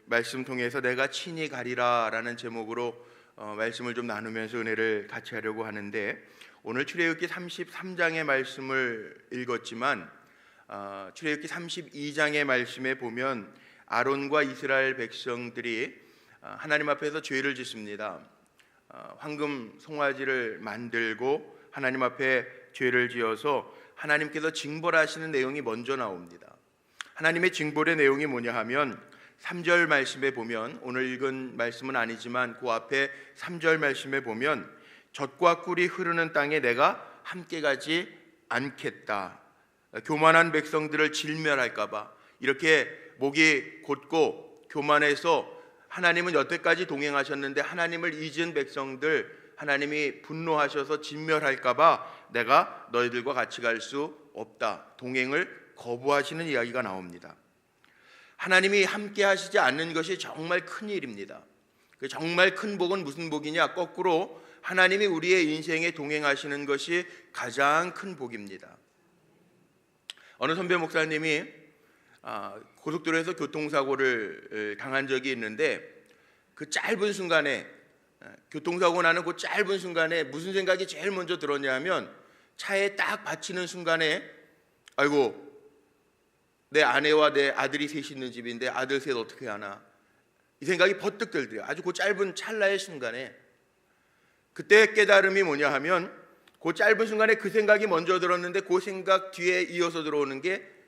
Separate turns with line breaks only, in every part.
말씀 통해서 내가 친히 가리라라는 제목으로 말씀을 좀 나누면서 은혜를 같이 하려고 하는데, 오늘 출애굽기 33장의 말씀을 읽었지만 출애굽기 32장의 말씀에 보면 아론과 이스라엘 백성들이 하나님 앞에서 죄를 짓습니다. 황금 송아지를 만들고 하나님 앞에 죄를 지어서 하나님께서 징벌하시는 내용이 먼저 나옵니다. 하나님의 징벌의 내용이 뭐냐 하면 3절 말씀에 보면, 오늘 읽은 말씀은 아니지만 그 앞에 3절 말씀에 보면 젖과 꿀이 흐르는 땅에 내가 함께 가지 않겠다. 교만한 백성들을 질멸할까 봐 이렇게 목이 곧고 교만해서 하나님은 여태까지 동행하셨는데 하나님을 잊은 백성들 하나님이 분노하셔서 진멸할까 봐 내가 너희들과 같이 갈 수 없다. 동행을 거부하시는 이야기가 나옵니다. 하나님이 함께 하시지 않는 것이 정말 큰 일입니다. 정말 큰 복은 무슨 복이냐? 거꾸로 하나님이 우리의 인생에 동행하시는 것이 가장 큰 복입니다. 어느 선배 목사님이 고속도로에서 교통사고를 당한 적이 있는데, 그 짧은 순간에, 교통사고 나는 그 짧은 순간에 무슨 생각이 제일 먼저 들었냐 하면, 차에 딱 받치는 순간에 아이고, 내 아내와 내 아들이 셋이 있는 집인데 아들 셋 어떻게 하나, 이 생각이 버뜩 들더래요. 아주 그 짧은 찰나의 순간에. 그때 깨달음이 뭐냐 하면, 그 짧은 순간에 그 생각이 먼저 들었는데 그 생각 뒤에 이어서 들어오는 게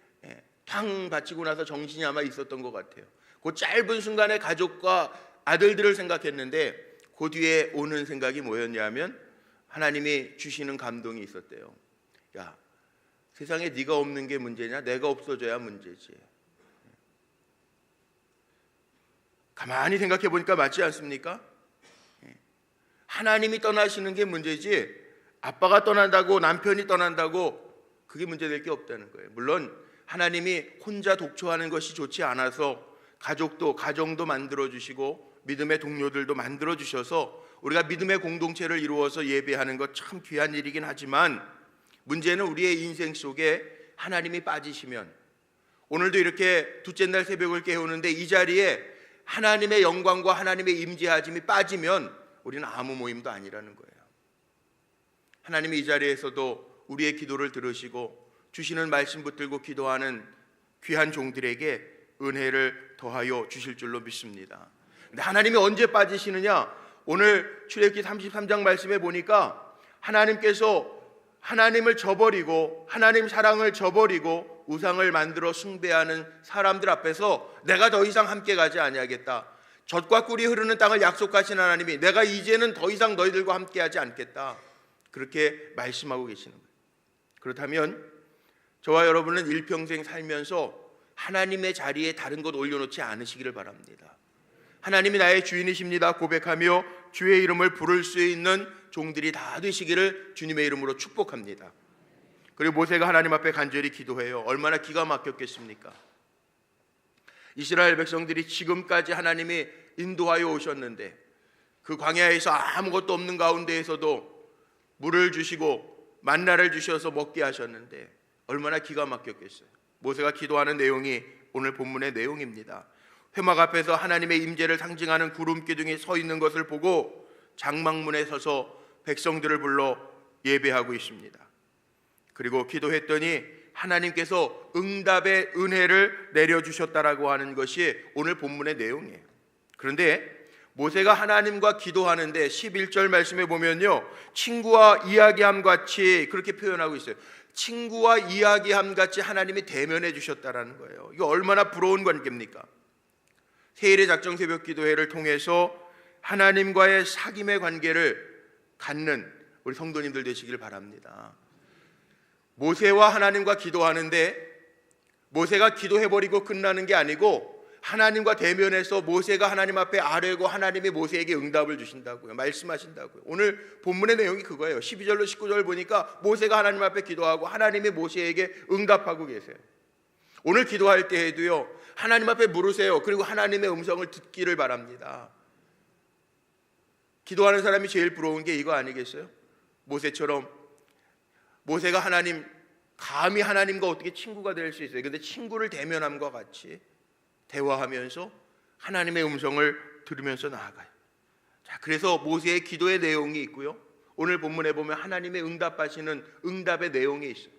탕 받치고 나서 정신이 아마 있었던 것 같아요. 그 짧은 순간에 가족과 아들들을 생각했는데 그 뒤에 오는 생각이 뭐였냐면, 하나님이 주시는 감동이 있었대요. 야, 세상에 네가 없는 게 문제냐? 내가 없어져야 문제지. 가만히 생각해 보니까 맞지 않습니까? 하나님이 떠나시는 게 문제지, 아빠가 떠난다고 남편이 떠난다고 그게 문제될 게 없다는 거예요. 물론 하나님이 혼자 독초하는 것이 좋지 않아서 가정도 만들어 주시고 믿음의 동료들도 만들어 주셔서 우리가 믿음의 공동체를 이루어서 예배하는 것 참 귀한 일이긴 하지만, 문제는 우리의 인생 속에 하나님이 빠지시면, 오늘도 이렇게 둘째 날 새벽을 깨우는데 이 자리에 하나님의 영광과 하나님의 임재하심이 빠지면 우리는 아무 모임도 아니라는 거예요. 하나님이 이 자리에서도 우리의 기도를 들으시고 주시는 말씀 붙들고 기도하는 귀한 종들에게 은혜를 더하여 주실 줄로 믿습니다. 근데 하나님이 언제 빠지시느냐? 오늘 출애굽기 33장 말씀에 보니까 하나님께서 하나님을 저버리고 하나님 사랑을 저버리고 우상을 만들어 숭배하는 사람들 앞에서 내가 더 이상 함께 가지 아니하겠다. 젖과 꿀이 흐르는 땅을 약속하신 하나님이 내가 이제는 더 이상 너희들과 함께하지 않겠다, 그렇게 말씀하고 계시는 거예요. 그렇다면 저와 여러분은 일평생 살면서 하나님의 자리에 다른 것 올려놓지 않으시기를 바랍니다. 하나님이 나의 주인이십니다 고백하며 주의 이름을 부를 수 있는 종들이 다 되시기를 주님의 이름으로 축복합니다. 그리고 모세가 하나님 앞에 간절히 기도해요. 얼마나 기가 막혔겠습니까? 이스라엘 백성들이 지금까지 하나님이 인도하여 오셨는데 그 광야에서 아무것도 없는 가운데에서도 물을 주시고 만나를 주셔서 먹게 하셨는데 얼마나 기가 막혔겠어요. 모세가 기도하는 내용이 오늘 본문의 내용입니다. 회막 앞에서 하나님의 임재를 상징하는 구름 기둥이 서 있는 것을 보고 장막문에 서서 백성들을 불러 예배하고 있습니다. 그리고 기도했더니 하나님께서 응답의 은혜를 내려주셨다라고 하는 것이 오늘 본문의 내용이에요. 그런데 모세가 하나님과 기도하는데 11절 말씀에 보면요, 친구와 이야기함 같이 그렇게 표현하고 있어요. 친구와 이야기함 같이 하나님이 대면해 주셨다라는 거예요. 이거 얼마나 부러운 관계입니까? 세일의 작정 새벽 기도회를 통해서 하나님과의 사귐의 관계를 갖는 우리 성도님들 되시길 바랍니다. 모세와 하나님과 기도하는데 모세가 기도해버리고 끝나는 게 아니고 하나님과 대면해서 모세가 하나님 앞에 아뢰고 하나님이 모세에게 응답을 주신다고요. 말씀하신다고요. 오늘 본문의 내용이 그거예요. 12절로 19절 보니까 모세가 하나님 앞에 기도하고 하나님이 모세에게 응답하고 계세요. 오늘 기도할 때에도요, 하나님 앞에 물으세요. 그리고 하나님의 음성을 듣기를 바랍니다. 기도하는 사람이 제일 부러운 게 이거 아니겠어요? 모세처럼 모세가 감히 하나님과 어떻게 친구가 될 수 있어요? 그런데 친구를 대면함과 같이 대화하면서 하나님의 음성을 들으면서 나아가요. 자, 그래서 모세의 기도의 내용이 있고요. 오늘 본문에 보면 하나님의 응답하시는 응답의 내용이 있어요.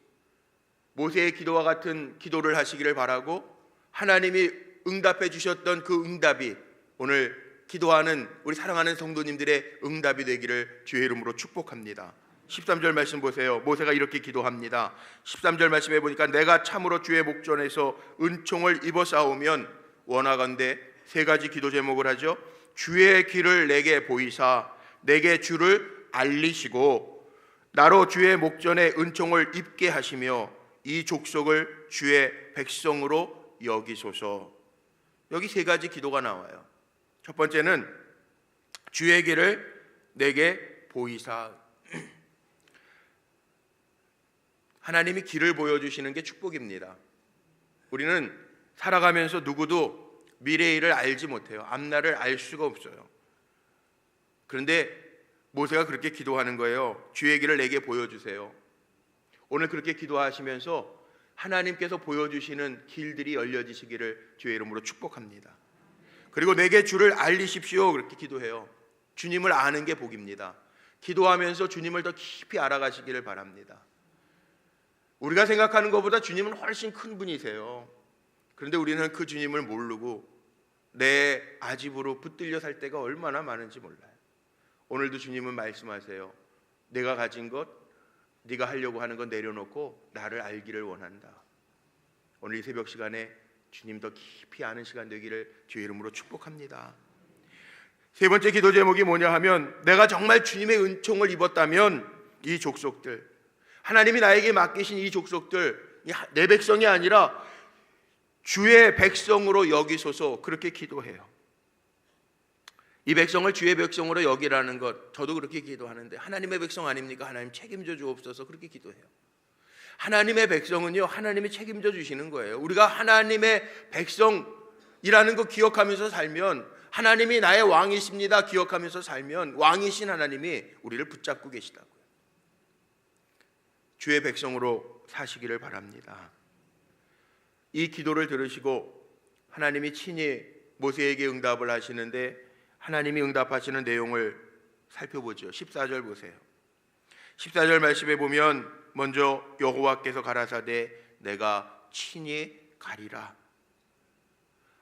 모세의 기도와 같은 기도를 하시기를 바라고 하나님이 응답해 주셨던 그 응답이 오늘 기도하는 우리 사랑하는 성도님들의 응답이 되기를 주의 이름으로 축복합니다. 13절 말씀 보세요. 모세가 이렇게 기도합니다. 13절 말씀에 보니까 내가 참으로 주의 목전에서 은총을 입어 싸우면 원하건대 세 가지 기도 제목을 하죠. 주의 길을 내게 보이사 내게 주를 알리시고 나로 주의 목전에 은총을 입게 하시며 이 족속을 주의 백성으로 여기소서. 여기 세 가지 기도가 나와요. 첫 번째는 주의 길을 내게 보이사. 하나님이 길을 보여주시는 게 축복입니다. 우리는 살아가면서 누구도 미래의 일을 알지 못해요. 앞날을 알 수가 없어요. 그런데 모세가 그렇게 기도하는 거예요. 주의 길을 내게 보여주세요. 오늘 그렇게 기도하시면서 하나님께서 보여주시는 길들이 열려지시기를 주의 이름으로 축복합니다. 그리고 내게 주를 알리십시오. 그렇게 기도해요. 주님을 아는 게 복입니다. 기도하면서 주님을 더 깊이 알아가시기를 바랍니다. 우리가 생각하는 것보다 주님은 훨씬 큰 분이세요. 그런데 우리는 그 주님을 모르고 내 아집으로 붙들려 살 때가 얼마나 많은지 몰라요. 오늘도 주님은 말씀하세요. 내가 가진 것, 네가 하려고 하는 건 내려놓고 나를 알기를 원한다. 오늘 이 새벽 시간에 주님 더 깊이 아는 시간 되기를 주의 이름으로 축복합니다. 세 번째 기도 제목이 뭐냐 하면 내가 정말 주님의 은총을 입었다면 이 족속들, 하나님이 나에게 맡기신 이 족속들, 내 백성이 아니라 주의 백성으로 여기소서. 그렇게 기도해요. 이 백성을 주의 백성으로 여기라는 것, 저도 그렇게 기도하는데 하나님의 백성 아닙니까? 하나님 책임져 주옵소서. 그렇게 기도해요. 하나님의 백성은요, 하나님이 책임져 주시는 거예요. 우리가 하나님의 백성이라는 거 기억하면서 살면, 하나님이 나의 왕이십니다 기억하면서 살면 왕이신 하나님이 우리를 붙잡고 계시다고요. 주의 백성으로 사시기를 바랍니다. 이 기도를 들으시고 하나님이 친히 모세에게 응답을 하시는데, 하나님이 응답하시는 내용을 살펴보죠. 14절 보세요. 14절 말씀에 보면 먼저 여호와께서 가라사대 내가 친히 가리라.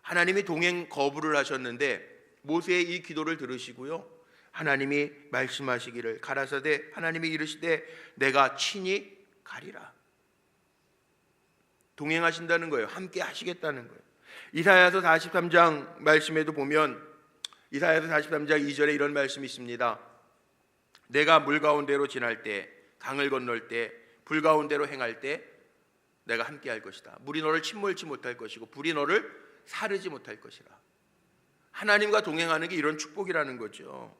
하나님이 동행 거부를 하셨는데 모세의 이 기도를 들으시고요, 하나님이 말씀하시기를 가라사대, 하나님이 이르시되 내가 친히 가리라. 동행하신다는 거예요. 함께 하시겠다는 거예요. 이사야서 43장 말씀에도 보면 이사야서 43장 2절에 이런 말씀이 있습니다. 내가 물 가운데로 지날 때, 강을 건널 때, 불 가운데로 행할 때 내가 함께 할 것이다. 물이 너를 침몰치 못할 것이고 불이 너를 사르지 못할 것이라. 하나님과 동행하는 게 이런 축복이라는 거죠.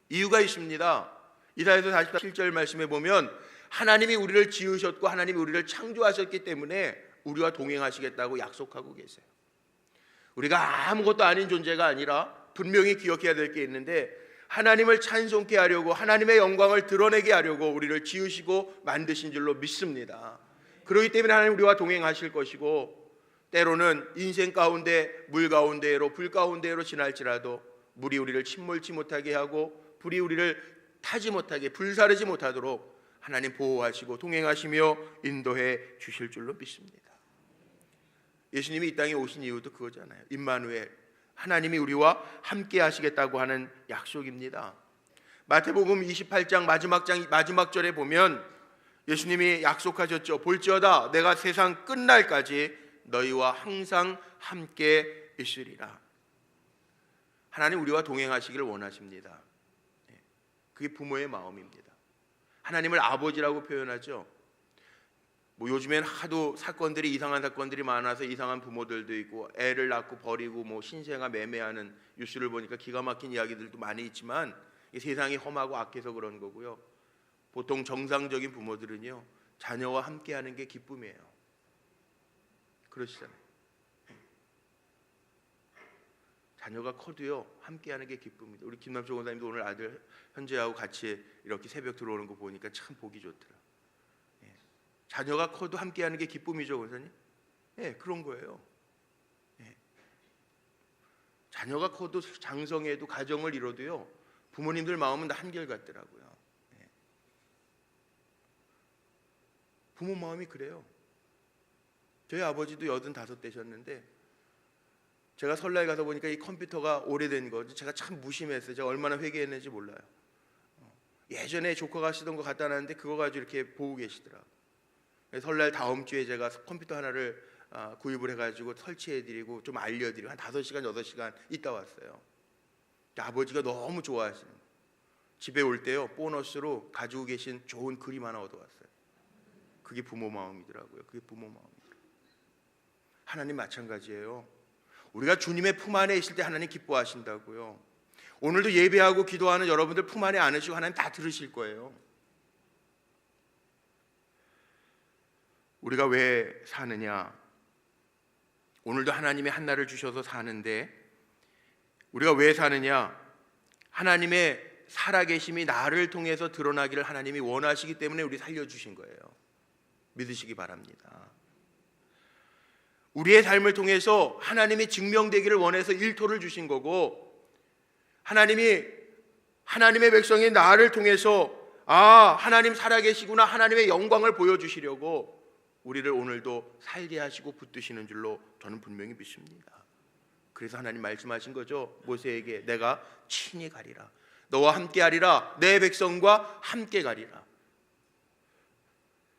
이유가 있습니다. 이사야서 47절 말씀에 보면 하나님이 우리를 지으셨고 하나님이 우리를 창조하셨기 때문에 우리와 동행하시겠다고 약속하고 계세요. 우리가 아무것도 아닌 존재가 아니라 분명히 기억해야 될 게 있는데, 하나님을 찬송케 하려고, 하나님의 영광을 드러내게 하려고 우리를 지으시고 만드신 줄로 믿습니다. 그렇기 때문에 하나님 우리와 동행하실 것이고, 때로는 인생 가운데 물 가운데로 불 가운데로 지날지라도 물이 우리를 침몰치 못하게 하고 불이 우리를 타지 못하게, 불사르지 못하도록 하나님 보호하시고 동행하시며 인도해 주실 줄로 믿습니다. 예수님이 이 땅에 오신 이유도 그거잖아요. 임마누엘, 하나님이 우리와 함께 하시겠다고 하는 약속입니다. 마태복음 28장 마지막 절에 보면 예수님이 약속하셨죠. 볼지어다 내가 세상 끝날까지 너희와 항상 함께 있으리라. 하나님 우리와 동행하시기를 원하십니다. 그게 부모의 마음입니다. 하나님을 아버지라고 표현하죠. 요즘엔 하도 사건들이, 이상한 사건들이 많아서 이상한 부모들도 있고 애를 낳고 버리고 신생아 매매하는 뉴스를 보니까 기가 막힌 이야기들도 많이 있지만 세상이 험하고 악해서 그런 거고요. 보통 정상적인 부모들은요, 자녀와 함께하는 게 기쁨이에요. 그러시잖아요. 자녀가 커도요 함께하는 게 기쁨입니다. 우리 김남철 권사님도 오늘 아들 현재하고 같이 이렇게 새벽 들어오는 거 보니까 참 보기 좋더라. 자녀가 커도 함께하는 게 기쁨이죠, 권사님. 그런 거예요. 자녀가 커도 장성해도 가정을 이뤄도요, 부모님들 마음은 다 한결같더라고요. 예. 부모 마음이 그래요. 저희 아버지도 85되셨는데 제가 설날 가서 보니까 이 컴퓨터가 오래된 거 제가 참 무심했어요. 제가 얼마나 회개했는지 몰라요. 예전에 조카가 쓰던 거 갖다 놨는데 그거 가지고 이렇게 보고 계시더라고요. 설날 다음 주에 제가 컴퓨터 하나를 구입을 해가지고 설치해드리고 좀 알려드리고 한 5시간 6시간 있다 왔어요. 아버지가 너무 좋아하시는 거예요. 집에 올 때요, 보너스로 가지고 계신 좋은 그림 하나 얻어왔어요. 그게 부모 마음이더라고요. 그게 부모 마음이더라고요. 하나님 마찬가지예요. 우리가 주님의 품 안에 있을 때 하나님 기뻐하신다고요. 오늘도 예배하고 기도하는 여러분들 품 안에 안으시고 하나님 다 들으실 거예요. 우리가 왜 사느냐? 오늘도 하나님이 한날을 주셔서 사는데 우리가 왜 사느냐? 하나님의 살아계심이 나를 통해서 드러나기를 하나님이 원하시기 때문에 우리 살려주신 거예요. 믿으시기 바랍니다. 우리의 삶을 통해서 하나님이 증명되기를 원해서 일터를 주신 거고, 하나님의 백성이 나를 통해서 하나님 살아계시구나, 하나님의 영광을 보여주시려고 우리를 오늘도 살게 하시고 붙드시는 줄로 저는 분명히 믿습니다. 그래서 하나님 말씀하신 거죠. 모세에게 내가 친히 가리라, 너와 함께 하리라, 내 백성과 함께 가리라.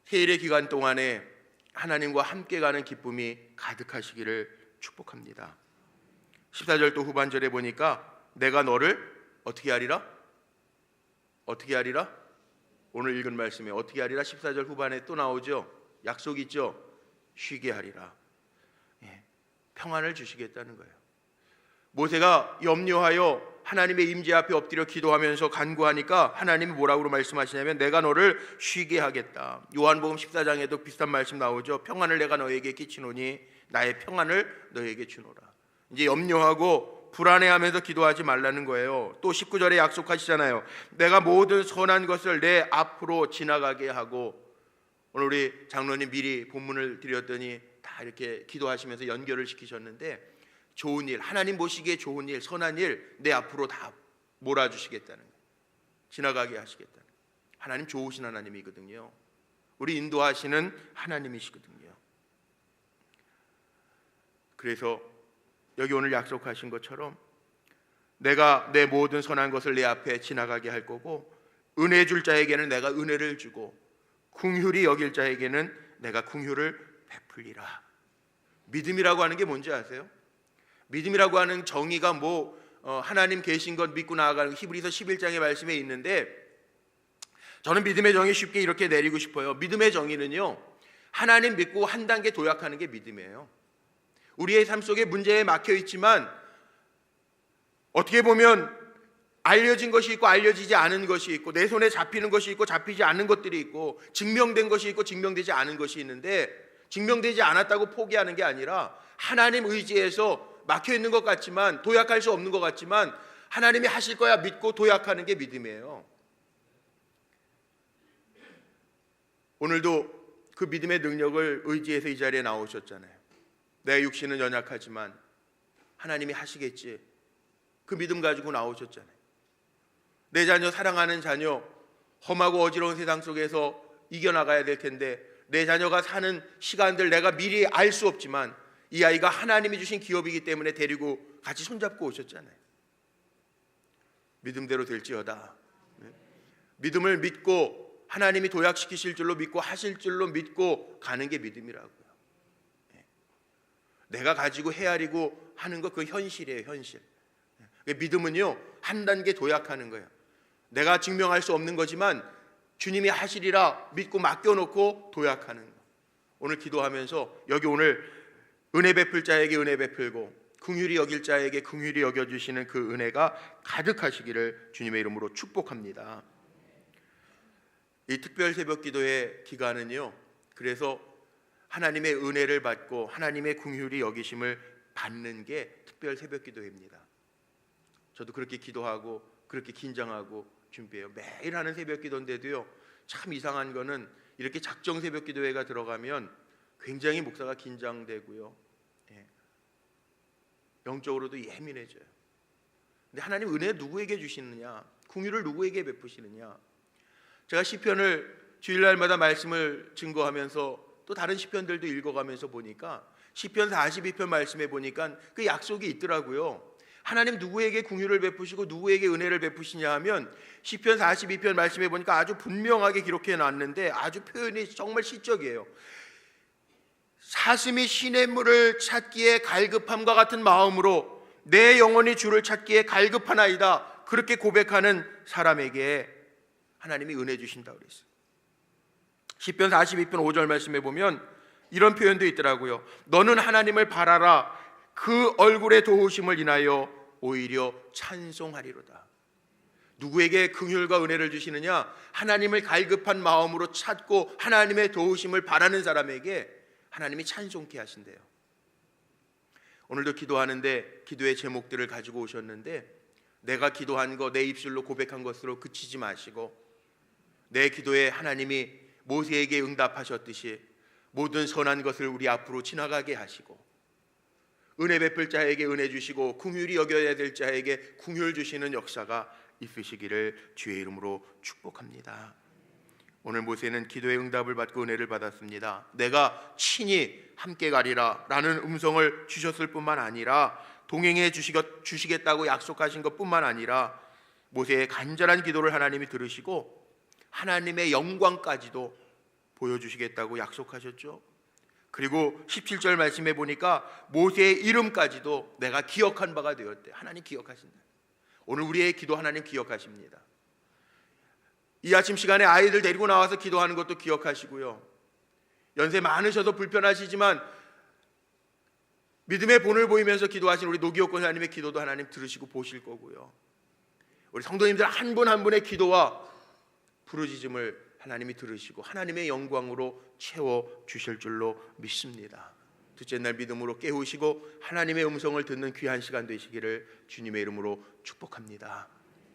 세일의 기간 동안에 하나님과 함께 가는 기쁨이 가득하시기를 축복합니다. 14절 또 후반절에 보니까 내가 너를 어떻게 하리라? 어떻게 하리라? 오늘 읽은 말씀에 어떻게 하리라? 14절 후반에 또 나오죠. 약속 있죠. 쉬게 하리라. 평안을 주시겠다는 거예요. 모세가 염려하여 하나님의 임재 앞에 엎드려 기도하면서 간구하니까 하나님이 뭐라고 말씀하시냐면 내가 너를 쉬게 하겠다. 요한복음 14장에도 비슷한 말씀 나오죠. 평안을 내가 너에게 끼치노니 나의 평안을 너에게 주노라. 이제 염려하고 불안해하면서 기도하지 말라는 거예요. 또 19절에 약속하시잖아요. 내가 모든 선한 것을 내 앞으로 지나가게 하고, 오늘 우리 장로님 미리 본문을 드렸더니 다 이렇게 기도하시면서 연결을 시키셨는데, 좋은 일, 하나님 보시기에 좋은 일, 선한 일 내 앞으로 다 몰아주시겠다는 거예요. 지나가게 하시겠다는 거예요. 하나님 좋으신 하나님이거든요. 우리 인도하시는 하나님이시거든요. 그래서 여기 오늘 약속하신 것처럼 내가 내 모든 선한 것을 내 앞에 지나가게 할 거고, 은혜 줄 자에게는 내가 은혜를 주고, 긍휼히 여길 자에게는 내가 긍휼을 베풀리라. 믿음이라고 하는 게 뭔지 아세요? 믿음이라고 하는 정의가 하나님 계신 것 믿고 나아가는 히브리서 11장의 말씀에 있는데, 저는 믿음의 정의 쉽게 이렇게 내리고 싶어요. 믿음의 정의는요, 하나님 믿고 한 단계 도약하는 게 믿음이에요. 우리의 삶 속에 문제에 막혀 있지만 어떻게 보면 알려진 것이 있고 알려지지 않은 것이 있고, 내 손에 잡히는 것이 있고 잡히지 않는 것들이 있고, 증명된 것이 있고 증명되지 않은 것이 있는데, 증명되지 않았다고 포기하는 게 아니라 하나님 의지에서 막혀 있는 것 같지만, 도약할 수 없는 것 같지만 하나님이 하실 거야 믿고 도약하는 게 믿음이에요. 오늘도 그 믿음의 능력을 의지해서 이 자리에 나오셨잖아요. 내 육신은 연약하지만 하나님이 하시겠지, 그 믿음 가지고 나오셨잖아요. 내 자녀, 사랑하는 자녀, 험하고 어지러운 세상 속에서 이겨나가야 될 텐데, 내 자녀가 사는 시간들 내가 미리 알 수 없지만 이 아이가 하나님이 주신 기업이기 때문에 데리고 같이 손잡고 오셨잖아요. 믿음대로 될지어다. 믿음을 믿고 하나님이 도약시키실 줄로 믿고 하실 줄로 믿고 가는 게 믿음이라고요. 내가 가지고 헤아리고 하는 거, 그 현실이에요. 현실. 믿음은요, 한 단계 도약하는 거예요. 내가 증명할 수 없는 거지만 주님이 하시리라 믿고 맡겨놓고 도약하는 거. 오늘 기도하면서 여기 오늘 은혜 베풀 자에게 은혜 베풀고 긍휼히 여길 자에게 긍휼히 여겨주시는 그 은혜가 가득하시기를 주님의 이름으로 축복합니다. 이 특별 새벽 기도의 기간은요, 그래서 하나님의 은혜를 받고 하나님의 긍휼히 여기심을 받는 게 특별 새벽 기도입니다. 저도 그렇게 기도하고 그렇게 긴장하고 준비해요. 매일 하는 새벽 기도인데도요, 참 이상한 거는 이렇게 작정 새벽 기도회가 들어가면 굉장히 목사가 긴장되고요. 영적으로도 예민해져요. 근데 하나님 은혜 누구에게 주시느냐? 긍휼을 누구에게 베푸시느냐? 제가 시편을 주일날마다 말씀을 증거하면서 또 다른 시편들도 읽어가면서 보니까 시편 42편 말씀에 보니까 그 약속이 있더라고요. 하나님 누구에게 긍휼을 베푸시고 누구에게 은혜를 베푸시냐 하면 시편 42편 말씀에 보니까 아주 분명하게 기록해 놨는데 아주 표현이 정말 시적이에요. 사슴이 시냇물을 찾기에 갈급함과 같은 마음으로 내 영혼이 주를 찾기에 갈급하나이다, 그렇게 고백하는 사람에게 하나님이 은혜 주신다고 그랬어요. 시편 42편 5절 말씀에 보면 이런 표현도 있더라고요. 너는 하나님을 바라라. 그 얼굴의 도우심을 인하여 오히려 찬송하리로다. 누구에게 긍휼과 은혜를 주시느냐? 하나님을 갈급한 마음으로 찾고 하나님의 도우심을 바라는 사람에게 하나님이 찬송케 하신대요. 오늘도 기도하는데 기도의 제목들을 가지고 오셨는데, 내가 기도한 거 내 입술로 고백한 것으로 그치지 마시고 내 기도에 하나님이 모세에게 응답하셨듯이 모든 선한 것을 우리 앞으로 지나가게 하시고, 은혜 베풀 자에게 은혜 주시고 긍휼히 여겨야 될 자에게 긍휼 주시는 역사가 있으시기를 주의 이름으로 축복합니다. 오늘 모세는 기도의 응답을 받고 은혜를 받았습니다. 내가 친히 함께 가리라 라는 음성을 주셨을 뿐만 아니라 동행해 주시겠다고 약속하신 것뿐만 아니라 모세의 간절한 기도를 하나님이 들으시고 하나님의 영광까지도 보여주시겠다고 약속하셨죠. 그리고 17절 말씀에 보니까 모세의 이름까지도 내가 기억한 바가 되었대. 하나님 기억하신다. 오늘 우리의 기도 하나님 기억하십니다. 이 아침 시간에 아이들 데리고 나와서 기도하는 것도 기억하시고요. 연세 많으셔도 불편하시지만 믿음의 본을 보이면서 기도하신 우리 노기호 권사님의 기도도 하나님 들으시고 보실 거고요. 우리 성도님들 한 분 한 분의 기도와 부르짖음을 하나님이 들으시고 하나님의 영광으로 채워주실 줄로 믿습니다. 둘째 날 믿음으로 깨우시고 하나님의 음성을 듣는 귀한 시간 되시기를 주님의 이름으로 축복합니다.